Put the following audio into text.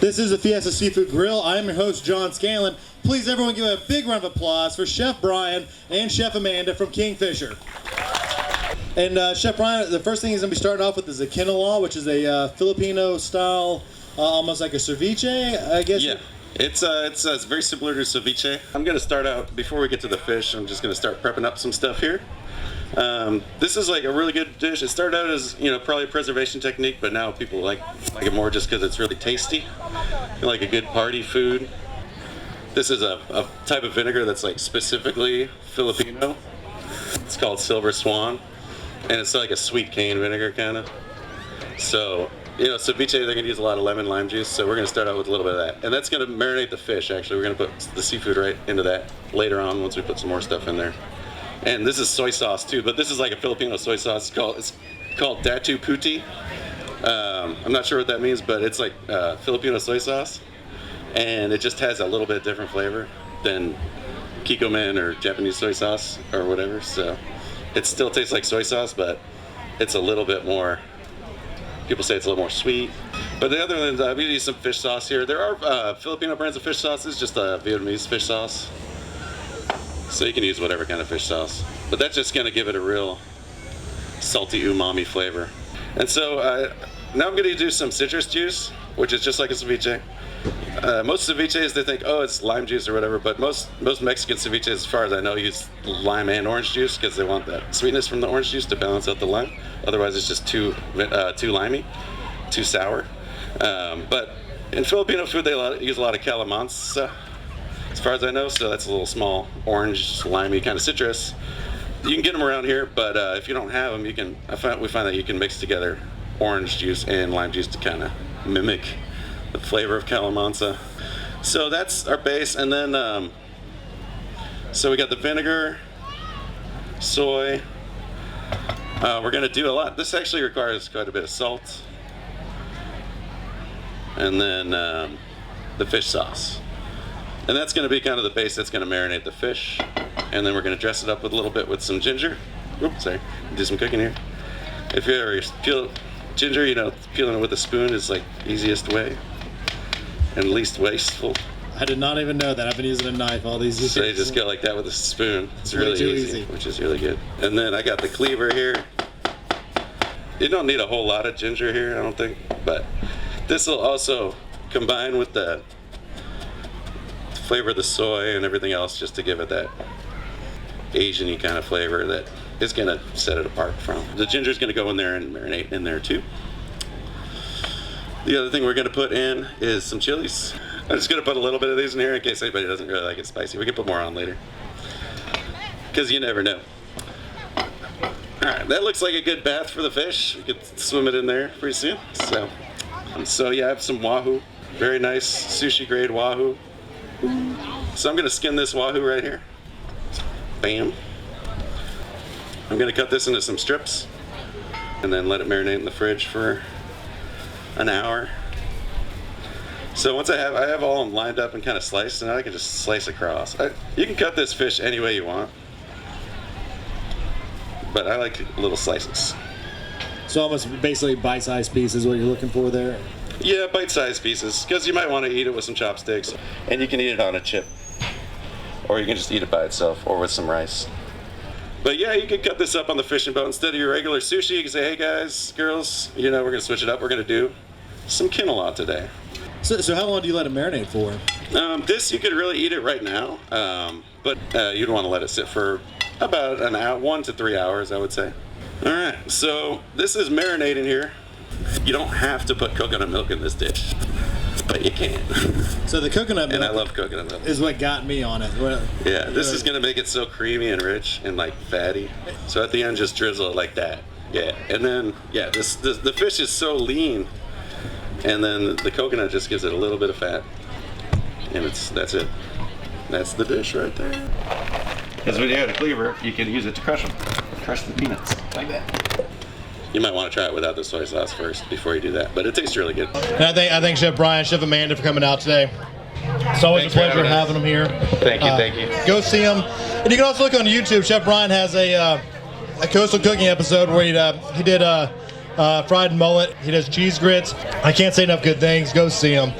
This is the Fiesta Seafood Grill. I am your host, John Scanlon. Please, everyone, give a big round of applause for Chef Brian and Chef Amanda from Kingfisher. And Chef Brian, the first thing he's going to be starting off with is a Kinilaw, which is a Filipino style, almost like a ceviche, I guess. Yeah, it's very similar to ceviche. I'm going to start out, before we get to the fish, I'm just going to start prepping up some stuff here. This is like a really good dish. It started out as, probably a preservation technique, but now people like it more just because it's really tasty. Like a good party food. This is a type of vinegar that's like specifically Filipino. It's called Silver Swan, and it's like a sweet cane vinegar kind of. So, ceviche, they're going to use a lot of lemon lime juice, so we're going to start out with a little bit of that. And that's going to marinate the fish, actually. We're going to put the seafood right into that later on once we put some more stuff in there. And this is soy sauce too, but this is like a Filipino soy sauce. It's called Datu Puti. I'm not sure what that means, but it's like Filipino soy sauce, and it just has a little bit different flavor than Kikkoman or Japanese soy sauce or whatever. So it still tastes like soy sauce, but it's a little bit more. People say it's a little more sweet. But the other than we use some fish sauce here. There are Filipino brands of fish sauces, just a Vietnamese fish sauce. So you can use whatever kind of fish sauce. But that's just going to give it a real salty umami flavor. And so now I'm going to do some citrus juice, which is just like a ceviche. Most ceviches, they think, oh, it's lime juice or whatever, but most Mexican ceviches, as far as I know, use lime and orange juice because they want that sweetness from the orange juice to balance out the lime. Otherwise, it's just too limey, too sour. But in Filipino food, they use a lot of calamansi, as far as I know, so that's a little small orange, limey kind of citrus. You can get them around here, but if you don't have them, we find that you can mix together orange juice and lime juice to kind of mimic the flavor of calamansi. So that's our base, and then so we got the vinegar, soy. We're going to do a lot. This actually requires quite a bit of salt, and then the fish sauce. And that's going to be kind of the base that's going to marinate the fish. And then we're going to dress it up with a little bit with some ginger. Oops, sorry. Do some cooking here. If you ever peel ginger, peeling it with a spoon is like easiest way and least wasteful. I did not even know that. I've been using a knife all these years. So you just go like that with a spoon. It's really easy, which is really good. And then I got the cleaver here. You don't need a whole lot of ginger here, I don't think. But this will also combine with the flavor of the soy and everything else, just to give it that Asian-y kind of flavor that is going to set it apart from. The ginger is going to go in there and marinate in there too. The other thing we're going to put in is some chilies. I'm just going to put a little bit of these in here in case anybody doesn't really like it spicy. We can put more on later, because you never know. Alright, that looks like a good bath for the fish. We could swim it in there pretty soon. So yeah, I have some wahoo. Very nice sushi-grade wahoo. So I'm going to skin this wahoo right here. Bam. I'm going to cut this into some strips and then let it marinate in the fridge for an hour. So once I have all of them lined up and kind of sliced, and now I can just slice across. You can cut this fish any way you want, but I like little slices. So almost basically bite-sized pieces, what you're looking for there? Yeah, bite-sized pieces, because you might want to eat it with some chopsticks, and you can eat it on a chip, or you can just eat it by itself, or with some rice. But yeah, you can cut this up on the fishing boat instead of your regular sushi. You can say, hey guys, girls, we're going to switch it up. We're going to do some Kinilaw today. So how long do you let it marinate for? This, you could really eat it right now, but you'd want to let it sit for about an hour, 1 to 3 hours, I would say. All right, so this is marinating here. You don't have to put coconut milk in this dish, but you can. So the coconut milk, and I love coconut milk, is what got me on it. Yeah, this is going to make it so creamy and rich and like fatty. So at the end, just drizzle it like that. Yeah, and then yeah, the fish is so lean, and then the coconut just gives it a little bit of fat, and that's it. That's the dish right there. Because when you have a cleaver, you can use it to crush them. Crush the peanuts like that. You might want to try it without the soy sauce first before you do that, but it tastes really good. And I thank Chef Brian, Chef Amanda for coming out today. It's always a pleasure having them here. Thank you. Go see them. And you can also look on YouTube. Chef Brian has a coastal cooking episode where he did fried mullet. He does cheese grits. I can't say enough good things. Go see him.